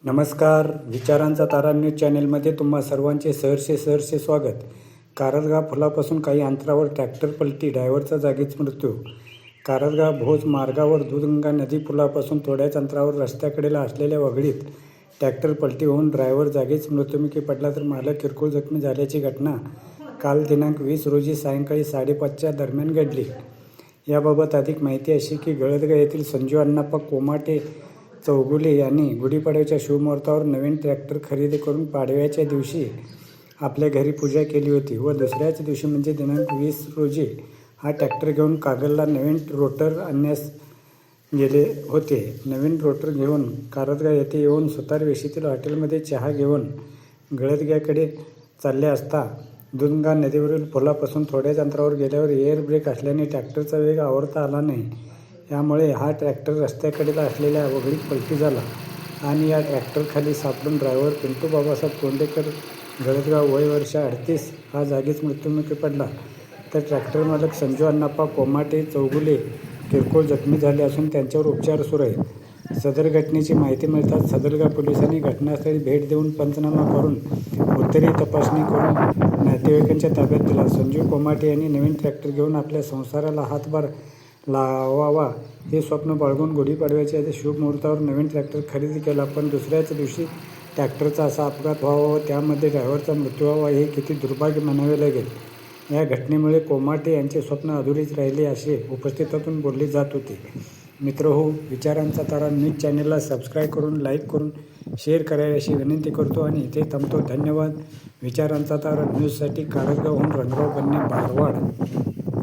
नमस्कार. विचारांचा तारा न्यूज चॅनेलमध्ये तुम्हा सर्वांचे सहर्षे स्वागत. कारंजगाव पुलापासून काही अंतरावर ट्रॅक्टर पलटी, ड्रायव्हरचा जागीच मृत्यू. कारंजगाव भोज मार्गावर दूधगंगा नदी पुलापासून थोड्याच अंतरावर रस्त्याकडेला असलेल्या वगळीत ट्रॅक्टर पलटी होऊन ड्रायव्हर जागीच मृत्युमुखी पडला, तर मालक किरकोळ जखमी झाल्याची घटना काल दिनांक 20 रोजी सायंकाळी 5:30च्या दरम्यान घडली. याबाबत अधिक माहिती अशी की गळदगा येथील संजू अण्णाप्पा कोमाटे चौगुले यांनी गुढीपाडव्याच्या शुभमुहूर्तावर नवीन ट्रॅक्टर खरेदी करून पाडव्याच्या दिवशी आपल्या घरी पूजा केली होती व दुसऱ्याच दिवशी म्हणजे दिनांक 20 रोजी हा ट्रॅक्टर घेऊन कागलला नवीन रोटर आणण्यास गेले होते. नवीन रोटर घेऊन कारंजगाव येथे येऊन सुतार वेशीतील हॉटेलमध्ये चहा घेऊन गळदग्याकडे चालले असता दूधगंगा नदीवरील पुलापासून थोड्याच अंतरावर गेल्यावर एअर ब्रेक असल्याने ट्रॅक्टरचा वेग आवरता आला नाही. यामुळे हा ट्रॅक्टर रस्त्याकडेला असलेल्या वगळीत पलटी झाला आणि या ट्रॅक्टरखाली सापडून ड्रायव्हर पिंटू बाबासाहेब तोंडेकर गळदगाव वय वर्ष 38 हा जागीच मृत्युमुखी पडला, तर ट्रॅक्टर मालक संजू अण्णाप्पा कोमाटे चौगुले किरकोळ जखमी झाले असून त्यांच्यावर उपचार सुरू आहेत. सदर घटनेची माहिती मिळताच सदरगाव पोलिसांनी घटनास्थळी भेट देऊन पंचनामा करून उत्तरीय तपासणी करून नातेवाईकांच्या ताब्यात दिला. संजू कोमाटे यांनी नवीन ट्रॅक्टर घेऊन आपल्या संसाराला हातभार लावावा हे स्वप्न बाळगून गुढीपाडव्याच्या शुभ मुहूर्तावर नवीन ट्रॅक्टर खरेदी केला, पण दुसऱ्याच दिवशी ट्रॅक्टरचा असा अपघात व्हावा व त्यामध्ये ड्रायव्हरचा मृत्यू व्हावा हे किती दुर्भाग्य म्हणावे लागेल. या घटनेमुळे कोमाटे यांचे स्वप्न अधुरेच राहिले असे उपस्थितातून बोलले जात होते. मित्रहो, विचारांचा तारा न्यूज चॅनेलला सबस्क्राईब करून, लाईक करून, शेअर करावी अशी विनंती करतो आणि इथे थांबतो. धन्यवाद. विचारांचा तारा न्यूजसाठी कारंजगावहून रंगराव बन्ने, बारवाड.